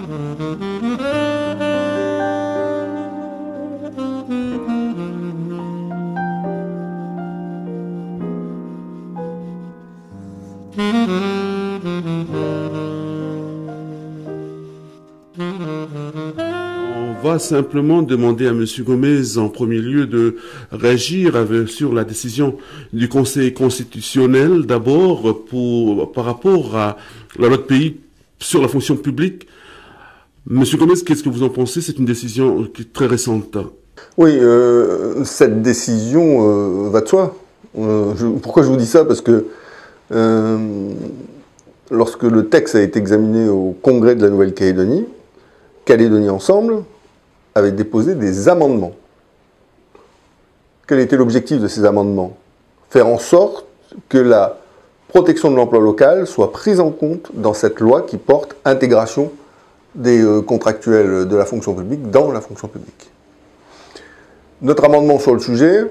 On va simplement demander à M. Gomez en premier lieu de réagir sur la décision du Conseil constitutionnel d'abord par rapport à la loi de pays sur la fonction publique. M. Gomez, qu'est-ce que vous en pensez? C'est une décision très récente. Oui, cette décision va de soi. Pourquoi je vous dis ça? Parce que lorsque le texte a été examiné au Congrès de la Nouvelle-Calédonie, Calédonie Ensemble avait déposé des amendements. Quel était l'objectif de ces amendements? Faire en sorte que la protection de l'emploi local soit prise en compte dans cette loi qui porte intégration des contractuels de la fonction publique dans la fonction publique. Notre amendement sur le sujet,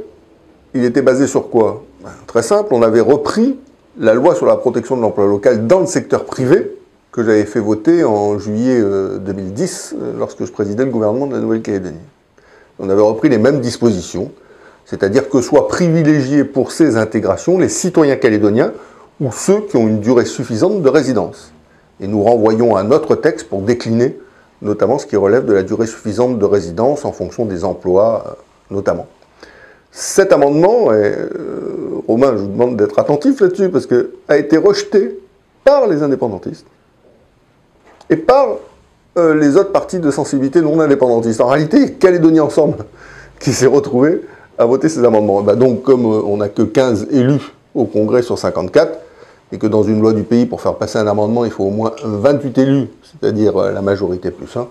il était basé sur quoi? Très simple, on avait repris la loi sur la protection de l'emploi local dans le secteur privé, que j'avais fait voter en juillet 2010, lorsque je présidais le gouvernement de la Nouvelle-Calédonie. On avait repris les mêmes dispositions, c'est-à-dire que soient privilégiés pour ces intégrations les citoyens calédoniens ou ceux qui ont une durée suffisante de résidence. Et nous renvoyons à notre texte pour décliner notamment ce qui relève de la durée suffisante de résidence en fonction des emplois, notamment. Cet amendement, Romain, je vous demande d'être attentif là-dessus, parce que a été rejeté par les indépendantistes et par les autres partis de sensibilité non indépendantistes. En réalité, Calédonie Ensemble qui s'est retrouvé à voter ces amendements. Donc, comme on n'a que 15 élus au Congrès sur 54, et que dans une loi du pays, pour faire passer un amendement, il faut au moins 28 élus, c'est-à-dire la majorité plus 1,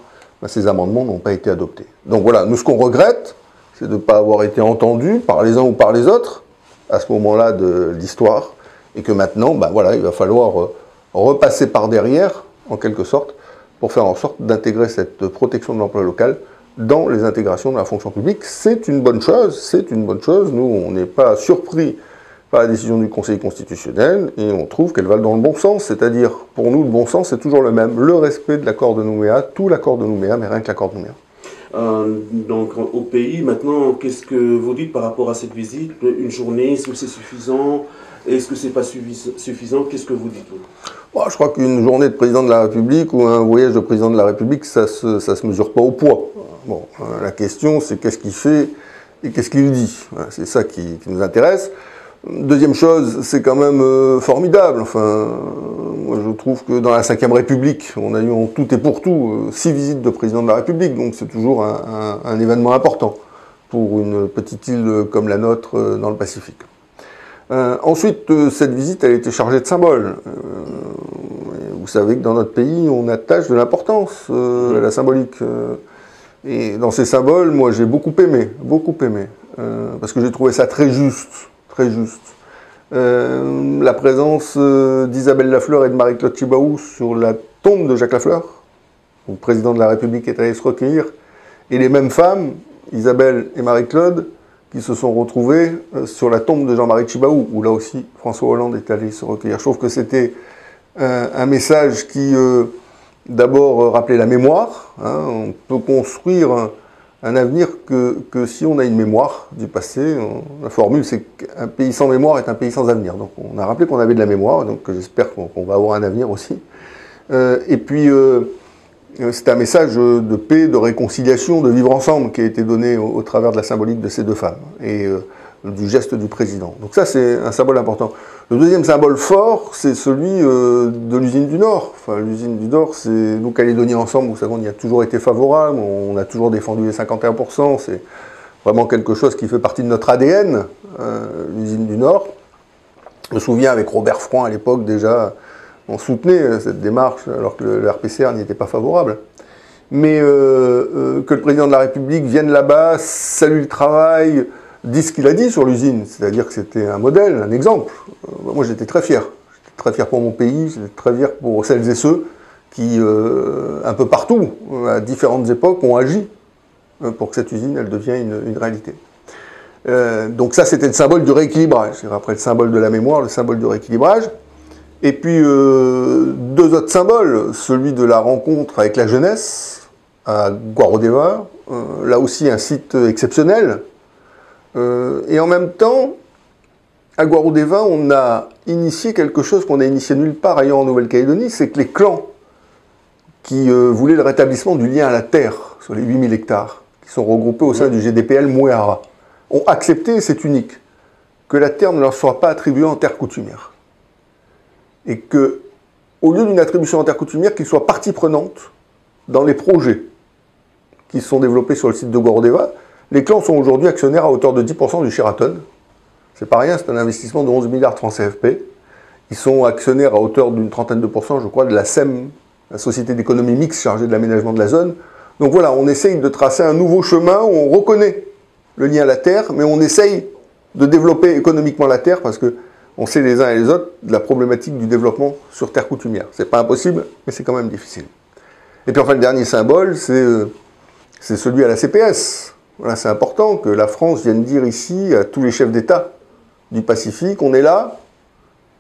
ces amendements n'ont pas été adoptés. Donc voilà, nous ce qu'on regrette, c'est de ne pas avoir été entendus par les uns ou par les autres à ce moment-là de l'histoire, et que maintenant, voilà, il va falloir repasser par derrière, en quelque sorte, pour faire en sorte d'intégrer cette protection de l'emploi local dans les intégrations de la fonction publique. C'est une bonne chose, c'est une bonne chose. Nous, on n'est pas surpris par la décision du Conseil constitutionnel, et on trouve qu'elle va dans le bon sens, c'est-à-dire, pour nous, le bon sens, c'est toujours le même, le respect de l'accord de Nouméa, tout l'accord de Nouméa, mais rien que l'accord de Nouméa. Donc au pays, maintenant, qu'est-ce que vous dites par rapport à cette visite? Une journée, est-ce que c'est suffisant? Est-ce que c'est pas suffisant? Qu'est-ce que vous dites? Je crois qu'une journée de président de la République ou un voyage de président de la République, ça se mesure pas au poids. La question, c'est qu'est-ce qu'il fait et qu'est-ce qu'il dit. C'est ça qui nous intéresse. Deuxième chose, c'est quand même formidable. Moi je trouve que dans la Ve République, on a eu en tout et pour tout 6 visites de président de la République, donc c'est toujours un événement important pour une petite île comme la nôtre dans le Pacifique. Ensuite, cette visite, elle a été chargée de symboles. Vous savez que dans notre pays, on attache de l'importance à la symbolique. Et dans ces symboles, moi j'ai beaucoup aimé, parce que j'ai trouvé ça très juste. Très juste. La présence d'Isabelle Lafleur et de Marie-Claude Tjibaou sur la tombe de Jacques Lafleur, où le président de la République est allé se recueillir, et les mêmes femmes, Isabelle et Marie-Claude, qui se sont retrouvées sur la tombe de Jean-Marie Tjibaou, où là aussi François Hollande est allé se recueillir. Je trouve que c'était un message qui, d'abord, rappelait la mémoire. On peut construire un avenir que si on a une mémoire du passé. La formule, c'est qu'un pays sans mémoire est un pays sans avenir. Donc on a rappelé qu'on avait de la mémoire, donc j'espère qu'on va avoir un avenir aussi. Et puis, c'est un message de paix, de réconciliation, de vivre ensemble qui a été donné au travers de la symbolique de ces deux femmes et du geste du président. Donc ça, c'est un symbole important. Le deuxième symbole fort, c'est celui de l'usine du Nord. L'usine du Nord, c'est nous, Calédonie Ensemble, vous savez, on y a toujours été favorable, on a toujours défendu les 51%, c'est vraiment quelque chose qui fait partie de notre ADN, l'usine du Nord. Je me souviens, avec Robert Froin, à l'époque, déjà, on soutenait cette démarche, alors que le RPCR n'y était pas favorable. Mais que le président de la République vienne là-bas, salue le travail, dit ce qu'il a dit sur l'usine, c'est-à-dire que c'était un modèle, un exemple. Moi, j'étais très fier. J'étais très fier pour mon pays, j'étais très fier pour celles et ceux qui, un peu partout, à différentes époques, ont agi pour que cette usine, elle devienne une réalité. Donc ça, c'était le symbole du rééquilibrage. Après le symbole de la mémoire, le symbole du rééquilibrage. Et puis deux autres symboles, celui de la rencontre avec la jeunesse à Guarodeva, là aussi un site exceptionnel. Et en même temps, à Guarodeva, on a initié quelque chose qu'on a initié nulle part ailleurs en Nouvelle-Calédonie, c'est que les clans qui voulaient le rétablissement du lien à la terre sur les 8000 hectares, qui sont regroupés au sein du GDPL Mouéhara, ont accepté, et c'est unique, que la terre ne leur soit pas attribuée en terre coutumière. Et que, au lieu d'une attribution en terre coutumière, qu'ils soient partie prenante dans les projets qui sont développés sur le site de Guarodeva. Les clans sont aujourd'hui actionnaires à hauteur de 10% du Sheraton. C'est pas rien, c'est un investissement de 11 milliards de francs CFP. Ils sont actionnaires à hauteur d'une trentaine de pourcents, je crois, de la SEM, la Société d'économie mixte chargée de l'aménagement de la zone. Donc voilà, on essaye de tracer un nouveau chemin où on reconnaît le lien à la terre, mais on essaye de développer économiquement la terre parce que on sait les uns et les autres de la problématique du développement sur terre coutumière. C'est pas impossible, mais c'est quand même difficile. Et puis enfin, le dernier symbole, c'est celui à la CPS. Voilà, c'est important que la France vienne dire ici à tous les chefs d'État du Pacifique, on est là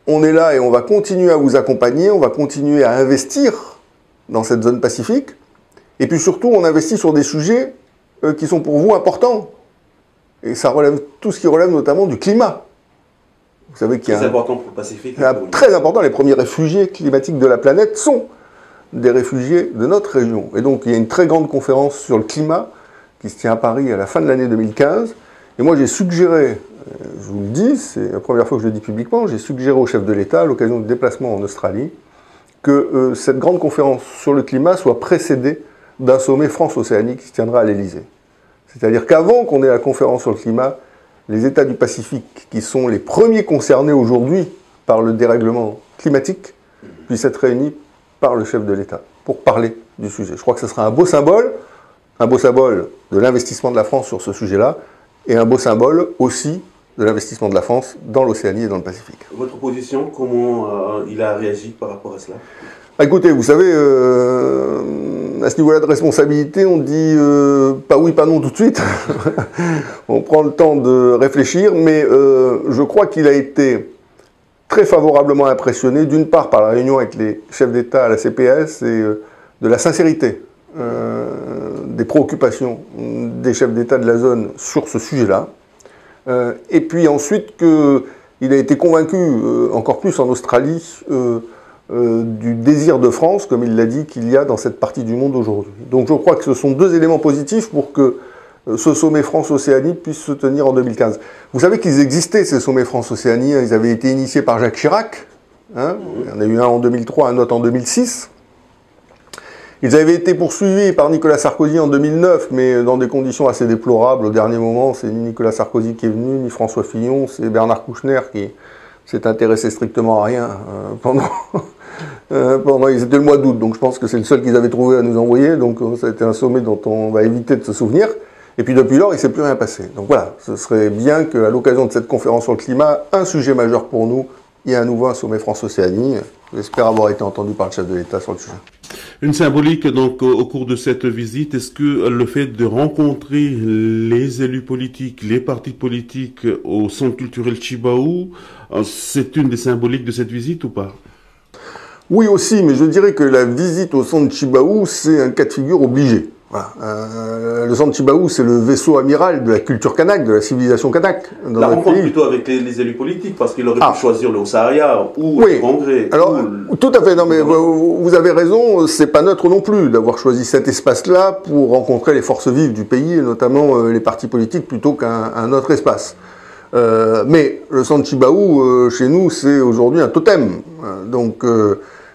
et on va continuer à vous accompagner, on va continuer à investir dans cette zone Pacifique. Et puis surtout, on investit sur des sujets qui sont pour vous importants. Et ça relève tout ce qui relève notamment du climat. Vous savez qu'il y a important pour le Pacifique. Très important, les premiers réfugiés climatiques de la planète sont des réfugiés de notre région. Et donc il y a une très grande conférence sur le climat qui se tient à Paris à la fin de l'année 2015. Et moi j'ai suggéré, je vous le dis, c'est la première fois que je le dis publiquement, j'ai suggéré au chef de l'État, à l'occasion du déplacement en Australie, que cette grande conférence sur le climat soit précédée d'un sommet France-Océanie qui se tiendra à l'Élysée. C'est-à-dire qu'avant qu'on ait la conférence sur le climat, les États du Pacifique, qui sont les premiers concernés aujourd'hui par le dérèglement climatique, puissent être réunis par le chef de l'État pour parler du sujet. Je crois que ce sera un beau symbole de l'investissement de la France sur ce sujet-là, et un beau symbole aussi de l'investissement de la France dans l'Océanie et dans le Pacifique. Votre position, comment il a réagi par rapport à cela ? Écoutez, vous savez, à ce niveau-là de responsabilité, on dit pas oui, pas non tout de suite. On prend le temps de réfléchir, mais je crois qu'il a été très favorablement impressionné, d'une part par la réunion avec les chefs d'État à la CPS et de la sincérité des préoccupations des chefs d'État de la zone sur ce sujet-là. Et puis ensuite qu'il a été convaincu, encore plus en Australie, du désir de France, comme il l'a dit, qu'il y a dans cette partie du monde aujourd'hui. Donc je crois que ce sont deux éléments positifs pour que ce sommet France-Océanie puisse se tenir en 2015. Vous savez qu'ils existaient, ces sommets France-Océanie, ils avaient été initiés par Jacques Chirac, hein, il y en a eu un en 2003, un autre en 2006. Ils avaient été poursuivis par Nicolas Sarkozy en 2009, mais dans des conditions assez déplorables. Au dernier moment, c'est ni Nicolas Sarkozy qui est venu, ni François Fillon, c'est Bernard Kouchner qui s'est intéressé strictement à rien pendant c'était le mois d'août, donc je pense que c'est le seul qu'ils avaient trouvé à nous envoyer, donc ça a été un sommet dont on va éviter de se souvenir. Et puis depuis lors, il ne s'est plus rien passé. Donc voilà, ce serait bien qu'à l'occasion de cette conférence sur le climat, un sujet majeur pour nous, il y ait à nouveau un sommet France-Océanie. J'espère avoir été entendu par le chef de l'État sur le sujet. Une symbolique donc au cours de cette visite, est-ce que le fait de rencontrer les élus politiques, les partis politiques au centre culturel Tjibaou, c'est une des symboliques de cette visite ou pas ? Oui aussi, mais je dirais que la visite au centre Tjibaou, c'est un cas de figure obligé. Voilà. Le centre Tjibaou, c'est le vaisseau amiral de la culture kanak, de la civilisation kanak. La rencontre plutôt avec les élus politiques, parce qu'il aurait pu choisir le Haut-Sahara ou le Congrès. Alors, tout à fait, non mais vous avez raison, c'est pas neutre non plus d'avoir choisi cet espace-là pour rencontrer les forces vives du pays, et notamment les partis politiques, plutôt qu'un autre espace. Mais le centre Tjibaou, chez nous, c'est aujourd'hui un totem. Donc,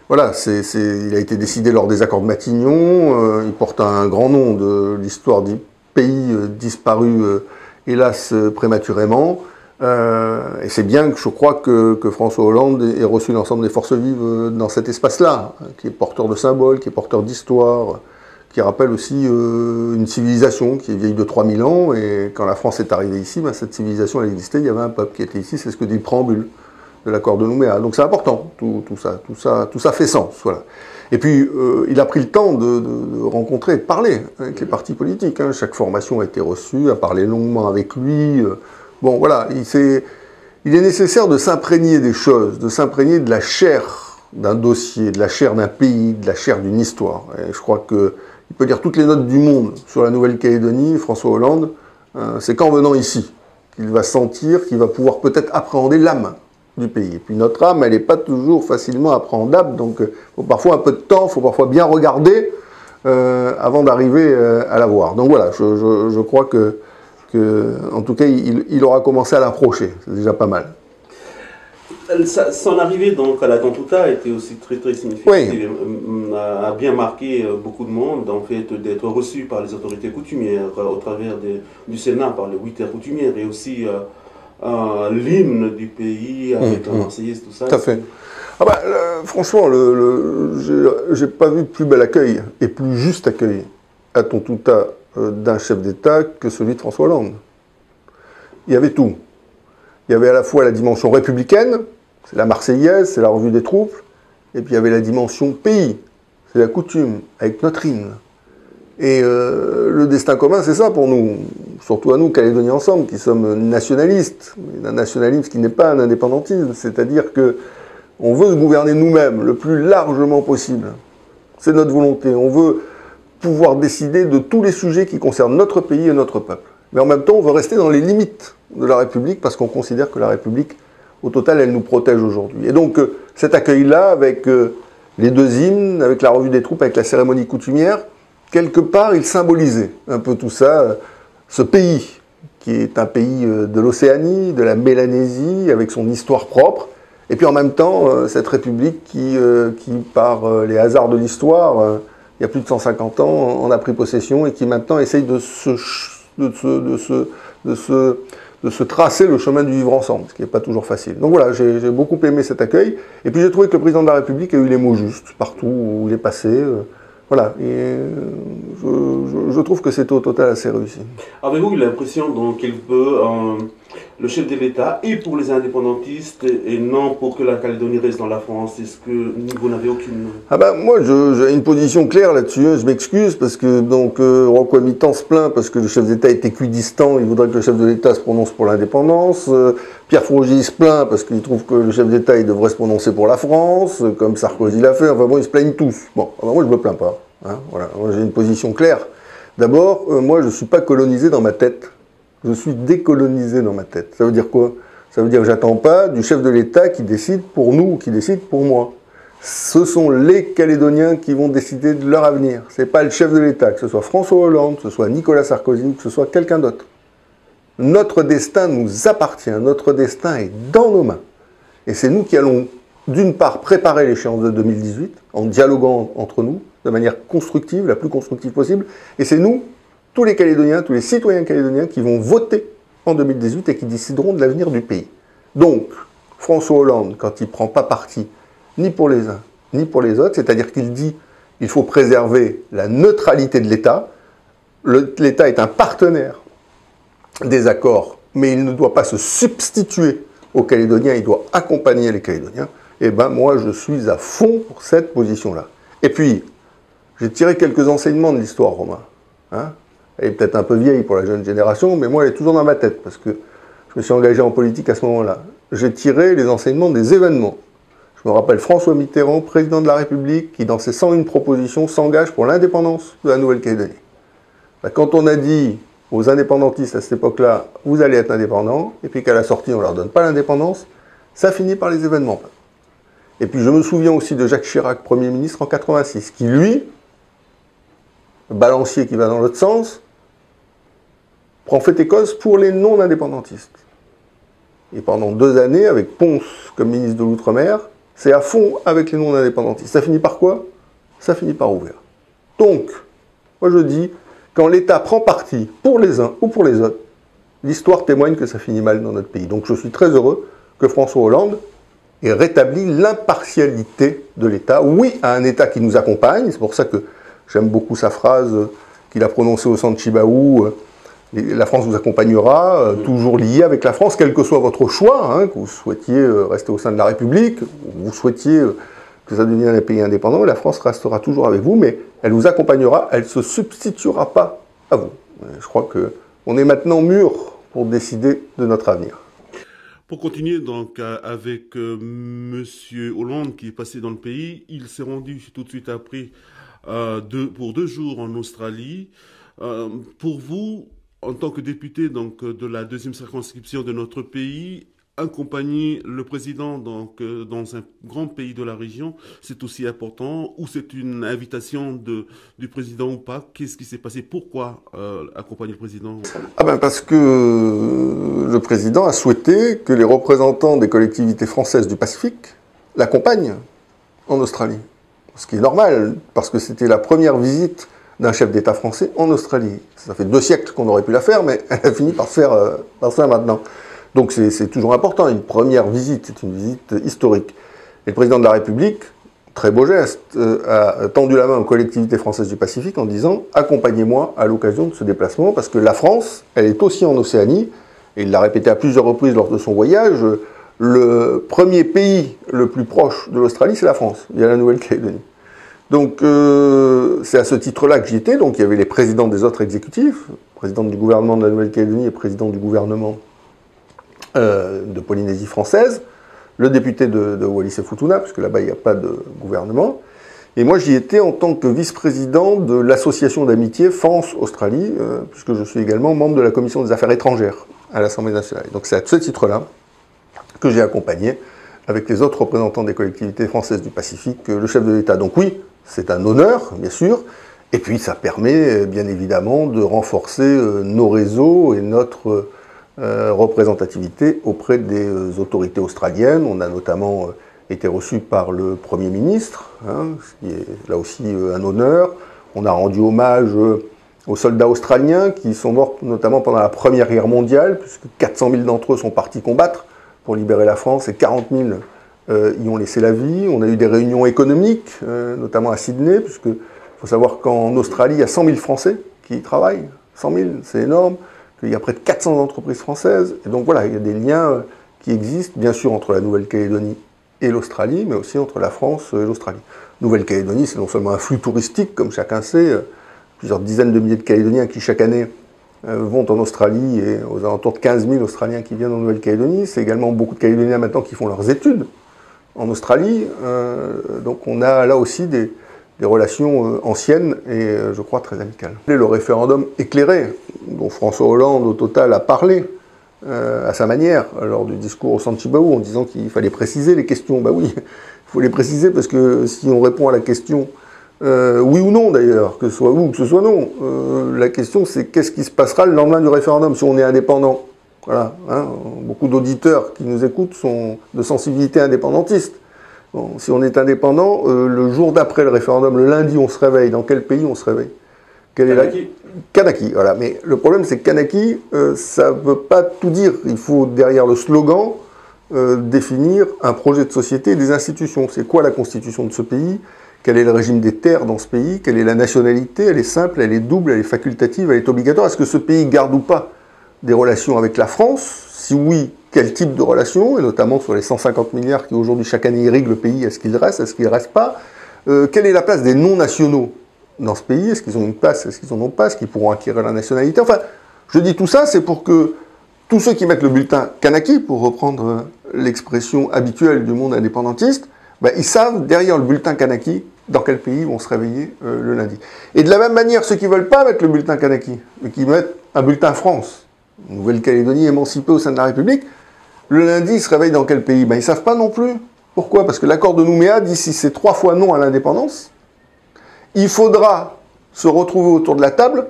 voilà, il a été décidé lors des accords de Matignon, il porte un grand nom de l'histoire du pays disparu, hélas, prématurément. Et c'est bien que je crois que François Hollande ait reçu l'ensemble des forces vives dans cet espace-là, qui est porteur de symboles, qui est porteur d'histoire, qui rappelle aussi une civilisation qui est vieille de 3000 ans. Et quand la France est arrivée ici, cette civilisation, elle existait, il y avait un peuple qui était ici, c'est ce que dit le préambule de l'accord de Nouméa. Donc c'est important, tout ça fait sens, voilà. Et puis il a pris le temps de rencontrer et de parler avec les partis politiques. Hein. Chaque formation a été reçue, a parlé longuement avec lui. Bon voilà, il est nécessaire de s'imprégner des choses, de s'imprégner de la chair d'un dossier, de la chair d'un pays, de la chair d'une histoire. Et je crois qu'il peut lire toutes les notes du monde sur la Nouvelle-Calédonie, François Hollande, c'est qu'en venant ici qu'il va sentir, qu'il va pouvoir peut-être appréhender l'âme du pays. Et puis notre âme, elle n'est pas toujours facilement appréhendable, donc il faut parfois un peu de temps, il faut parfois bien regarder avant d'arriver à la voir. Donc voilà, je crois que en tout cas, il aura commencé à l'approcher, c'est déjà pas mal. Son arrivée donc à la Tontouta a été aussi très significative, oui. A bien marqué beaucoup de monde, en fait, d'être reçu par les autorités coutumières au travers du Sénat, par les 8 terres coutumières, et aussi l'hymne du pays avec la Marseillaise, tout ça. Tout à fait. Ah bah, franchement, j'ai pas vu plus bel accueil et plus juste accueil à Tontouta d'un chef d'État que celui de François Hollande. Il y avait tout. Il y avait à la fois la dimension républicaine, c'est la Marseillaise, c'est la revue des troupes, et puis il y avait la dimension pays, c'est la coutume, avec notre hymne. Et le destin commun, c'est ça pour nous, surtout à nous, Calédoniens ensemble, qui sommes nationalistes, mais un nationalisme qui n'est pas un indépendantisme, c'est-à-dire que on veut se gouverner nous-mêmes le plus largement possible. C'est notre volonté. On veut pouvoir décider de tous les sujets qui concernent notre pays et notre peuple. Mais en même temps, on veut rester dans les limites de la République parce qu'on considère que la République, au total, elle nous protège aujourd'hui. Et donc, cet accueil-là, avec les 2 hymnes, avec la revue des troupes, avec la cérémonie coutumière, quelque part, il symbolisait un peu tout ça, ce pays, qui est un pays de l'Océanie, de la Mélanésie, avec son histoire propre, et puis en même temps, cette République qui par les hasards de l'histoire, il y a plus de 150 ans, en a pris possession et qui maintenant essaye de se tracer le chemin du vivre ensemble, ce qui n'est pas toujours facile. Donc voilà, j'ai beaucoup aimé cet accueil. Et puis j'ai trouvé que le président de la République a eu les mots justes partout où il est passé. Voilà, et je trouve que c'était au total assez réussi. Avez-vous eu l'impression qu'il veut, le chef de l'État, et pour les indépendantistes, et non pour que la Calédonie reste dans la France? Est-ce que vous n'avez aucune... Ah ben moi, j'ai une position claire là-dessus, je m'excuse, parce que donc Rocco Mitan se plaint parce que le chef d'État est équidistant, il voudrait que le chef de l'État se prononce pour l'indépendance. Pierre Frogy se plaint parce qu'il trouve que le chef d'État il devrait se prononcer pour la France, comme Sarkozy l'a fait, enfin bon, ils se plaignent tous. Bon, alors moi je me plains pas, hein, voilà. Moi j'ai une position claire. D'abord, moi je ne suis pas colonisé dans ma tête, je suis décolonisé dans ma tête. Ça veut dire quoi? Ça veut dire que j'attends pas du chef de l'État qui décide pour nous, qui décide pour moi. Ce sont les Calédoniens qui vont décider de leur avenir. Ce n'est pas le chef de l'État, que ce soit François Hollande, que ce soit Nicolas Sarkozy ou que ce soit quelqu'un d'autre. Notre destin nous appartient, notre destin est dans nos mains. Et c'est nous qui allons, d'une part, préparer l'échéance de 2018, en dialoguant entre nous, de manière constructive, la plus constructive possible, et c'est nous, tous les Calédoniens, tous les citoyens calédoniens qui vont voter en 2018 et qui décideront de l'avenir du pays. Donc, François Hollande, quand il ne prend pas parti ni pour les uns, ni pour les autres, c'est-à-dire qu'il dit qu'il faut préserver la neutralité de l'État, l'État est un partenaire des accords, mais il ne doit pas se substituer aux Calédoniens, il doit accompagner les Calédoniens, et ben moi je suis à fond pour cette position-là. Et puis, j'ai tiré quelques enseignements de l'histoire, Romain. Hein? Elle est peut-être un peu vieille pour la jeune génération, mais moi elle est toujours dans ma tête, parce que je me suis engagé en politique à ce moment-là. J'ai tiré les enseignements des événements. Je me rappelle François Mitterrand, président de la République, qui dans ses 101 propositions s'engage pour l'indépendance de la Nouvelle-Calédonie. Quand on a dit aux indépendantistes à cette époque-là, vous allez être indépendants, et puis qu'à la sortie on ne leur donne pas l'indépendance, ça finit par les événements. Et puis je me souviens aussi de Jacques Chirac, Premier ministre en 86, qui lui, balancier qui va dans l'autre sens, prend fait et cause pour les non-indépendantistes. Et pendant 2 années, avec Ponce comme ministre de l'Outre-mer, c'est à fond avec les non-indépendantistes. Ça finit par quoi? Ça finit par ouvrir. Donc, moi je dis, quand l'État prend parti pour les uns ou pour les autres, l'histoire témoigne que ça finit mal dans notre pays. Donc je suis très heureux que François Hollande ait rétabli l'impartialité de l'État. Oui, à un État qui nous accompagne, c'est pour ça que j'aime beaucoup sa phrase qu'il a prononcée au centre Chibaou, la France vous accompagnera, toujours liée avec la France, quel que soit votre choix, hein, que vous souhaitiez rester au sein de la République, ou vous souhaitiez que ça devienne un pays indépendant, la France restera toujours avec vous, mais elle vous accompagnera, elle ne se substituera pas à vous. Je crois qu'on est maintenant mûr pour décider de notre avenir. Pour continuer donc avec Monsieur Hollande qui est passé dans le pays, il s'est rendu tout de suite après pour 2 jours en Australie. Pour vous, en tant que député donc de la 2e circonscription de notre pays, accompagner le président donc dans un grand pays de la région, c'est aussi important, ou c'est une invitation du président ou pas? Qu'est-ce qui s'est passé? Pourquoi accompagner le président? Parce que le président a souhaité que les représentants des collectivités françaises du Pacifique l'accompagnent en Australie. Ce qui est normal, parce que c'était la première visite d'un chef d'État français en Australie. Ça fait 2 siècles qu'on aurait pu la faire, mais elle a fini par se faire maintenant. Donc c'est toujours important, une première visite, c'est une visite historique. Et le président de la République, très beau geste, a tendu la main aux collectivités françaises du Pacifique en disant « Accompagnez-moi à l'occasion de ce déplacement », parce que la France, elle est aussi en Océanie, et il l'a répété à plusieurs reprises lors de son voyage, le premier pays le plus proche de l'Australie, c'est la France, il y a la Nouvelle-Calédonie. Donc c'est à ce titre-là que j'y étais, donc il y avait les présidents des autres exécutifs, président du gouvernement de la Nouvelle-Calédonie et président du gouvernement de Polynésie française, le député de Wallis et Futuna, parce que là-bas il n'y a pas de gouvernement, et moi j'y étais en tant que vice-président de l'association d'amitié France-Australie, puisque je suis également membre de la commission des affaires étrangères à l'Assemblée nationale. Donc c'est à ce titre-là que j'ai accompagné, avec les autres représentants des collectivités françaises du Pacifique, le chef de l'État. Donc oui, c'est un honneur, bien sûr, et puis ça permet bien évidemment de renforcer nos réseaux et notre représentativité auprès des autorités australiennes. On a notamment été reçu par le Premier ministre, ce qui est là aussi un honneur. On a rendu hommage aux soldats australiens qui sont morts notamment pendant la Première Guerre mondiale, puisque 400 000 d'entre eux sont partis combattre pour libérer la France et 40 000 y ont laissé la vie. On a eu des réunions économiques, notamment à Sydney, puisqu'il faut savoir qu'en Australie, il y a 100 000 Français qui y travaillent. 100 000, c'est énorme. Il y a près de 400 entreprises françaises. Et donc voilà, il y a des liens qui existent, bien sûr, entre la Nouvelle-Calédonie et l'Australie, mais aussi entre la France et l'Australie. Nouvelle-Calédonie, c'est non seulement un flux touristique, comme chacun sait, plusieurs dizaines de milliers de Calédoniens qui, chaque année, vont en Australie, et aux alentours de 15 000 Australiens qui viennent en Nouvelle-Calédonie. C'est également beaucoup de Calédoniens maintenant qui font leurs études en Australie. Donc on a là aussi des relations anciennes et je crois très amicales. Le référendum éclairé, dont François Hollande au total a parlé à sa manière lors du discours au Santibaou en disant qu'il fallait préciser les questions. Bah oui, il faut les préciser parce que si on répond à la question oui ou non d'ailleurs, que ce soit oui ou que ce soit non, la question c'est qu'est-ce qui se passera le lendemain du référendum si on est indépendant. Voilà, beaucoup d'auditeurs qui nous écoutent sont de sensibilité indépendantiste. Bon, si on est indépendant, le jour d'après le référendum, le lundi, on se réveille. Dans quel pays on se réveille? Kanaki. Kanaki, voilà. Mais le problème, c'est que Kanaki, ça ne veut pas tout dire. Il faut, derrière le slogan, définir un projet de société et des institutions. C'est quoi la constitution de ce pays? Quel est le régime des terres dans ce pays? Quelle est la nationalité? Elle est simple, elle est double, elle est facultative, elle est obligatoire. Est-ce que ce pays garde ou pas des relations avec la France? Si oui, quel type de relations? Et notamment sur les 150 milliards qui aujourd'hui chaque année irriguent le pays, est-ce qu'il reste? Est-ce qu'il ne reste pas? Quelle est la place des non-nationaux dans ce pays? Est-ce qu'ils ont une place? Est-ce qu'ils n'en ont pas? Est-ce qu'ils pourront acquérir la nationalité? Enfin, je dis tout ça, c'est pour que tous ceux qui mettent le bulletin Kanaki, pour reprendre l'expression habituelle du monde indépendantiste, ils savent, derrière le bulletin Kanaki, dans quel pays ils vont se réveiller le lundi. Et de la même manière, ceux qui ne veulent pas mettre le bulletin Kanaki, mais qui mettent un bulletin France, Nouvelle-Calédonie émancipée au sein de la République, le lundi, ils se réveillent dans quel pays? Ils ne savent pas non plus. Pourquoi? Parce que l'accord de Nouméa dit si c'est 3 fois non à l'indépendance, il faudra se retrouver autour de la table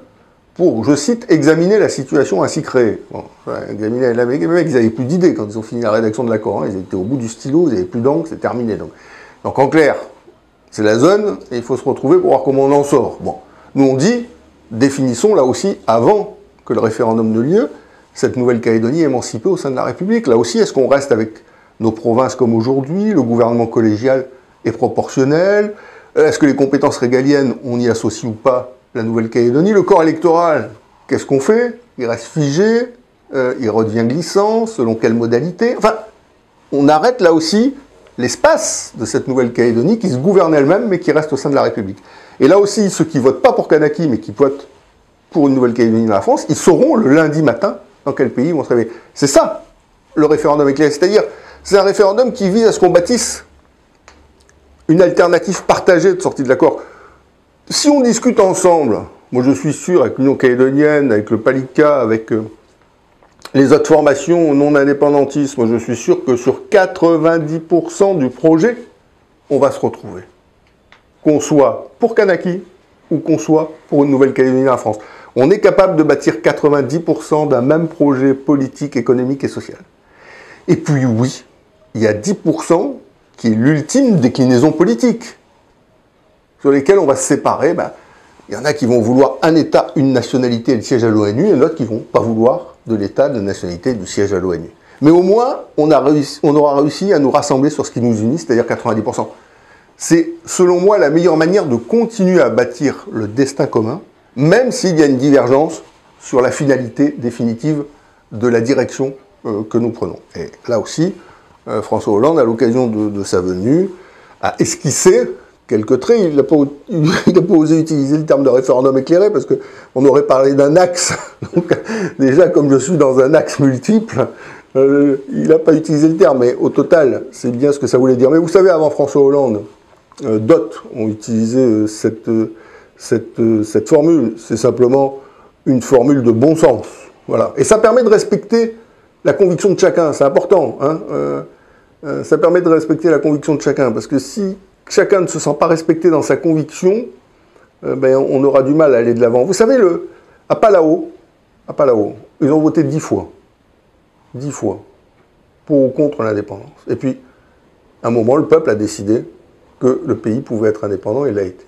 pour, je cite, examiner la situation ainsi créée. Bon, examiner, les mecs, ils n'avaient plus d'idées quand ils ont fini la rédaction de l'accord. Ils étaient au bout du stylo, ils n'avaient plus d'encre, c'est terminé. Donc en clair, c'est la zone et il faut se retrouver pour voir comment on en sort. Bon, nous on dit, définissons là aussi, avant que le référendum ne lieu, cette Nouvelle-Calédonie émancipée au sein de la République. Là aussi, est-ce qu'on reste avec nos provinces comme aujourd'hui? Le gouvernement collégial est proportionnel? Est-ce que les compétences régaliennes, on y associe ou pas la Nouvelle-Calédonie? Le corps électoral, qu'est-ce qu'on fait? Il reste figé? Il redevient glissant? Selon quelle modalité? Enfin, on arrête là aussi l'espace de cette Nouvelle-Calédonie qui se gouverne elle-même mais qui reste au sein de la République. Et là aussi, ceux qui ne votent pas pour Kanaki mais qui votent pour une Nouvelle-Calédonie dans la France, ils sauront le lundi matin dans quel pays ils vont se réveiller. C'est ça le référendum éclairé. C'est-à-dire, c'est un référendum qui vise à ce qu'on bâtisse une alternative partagée de sortie de l'accord. Si on discute ensemble, moi je suis sûr, avec l'Union calédonienne, avec le Palika, avec les autres formations non indépendantistes, moi je suis sûr que sur 90% du projet, on va se retrouver. Qu'on soit pour Kanaki ou qu'on soit pour une Nouvelle-Calédonie en France. On est capable de bâtir 90% d'un même projet politique, économique et social. Et puis oui, il y a 10% qui est l'ultime déclinaison politique, sur lesquels on va se séparer. Il y en a qui vont vouloir un État, une nationalité et le siège à l'ONU, et d'autres qui ne vont pas vouloir de l'État, de la nationalité et du siège à l'ONU. Mais au moins, on aura réussi à nous rassembler sur ce qui nous unit, c'est-à-dire 90%. C'est, selon moi, la meilleure manière de continuer à bâtir le destin commun, même s'il y a une divergence sur la finalité définitive de la direction que nous prenons. Et là aussi, François Hollande, à l'occasion de sa venue, a esquissé quelques traits. Il n'a pas osé utiliser le terme de référendum éclairé, parce qu'on aurait parlé d'un axe. Donc, déjà, comme je suis dans un axe multiple, il n'a pas utilisé le terme, mais au total, c'est bien ce que ça voulait dire. Mais vous savez, avant François Hollande, d'autres ont utilisé cette formule. C'est simplement une formule de bon sens. Voilà. Et ça permet de respecter la conviction de chacun, c'est important. Hein, ça permet de respecter la conviction de chacun, parce que si chacun ne se sent pas respecté dans sa conviction, on aura du mal à aller de l'avant. Vous savez, à Palau, ils ont voté 10 fois. 10 fois. Pour ou contre l'indépendance. Et puis, à un moment, le peuple a décidé que le pays pouvait être indépendant, et il l'a été.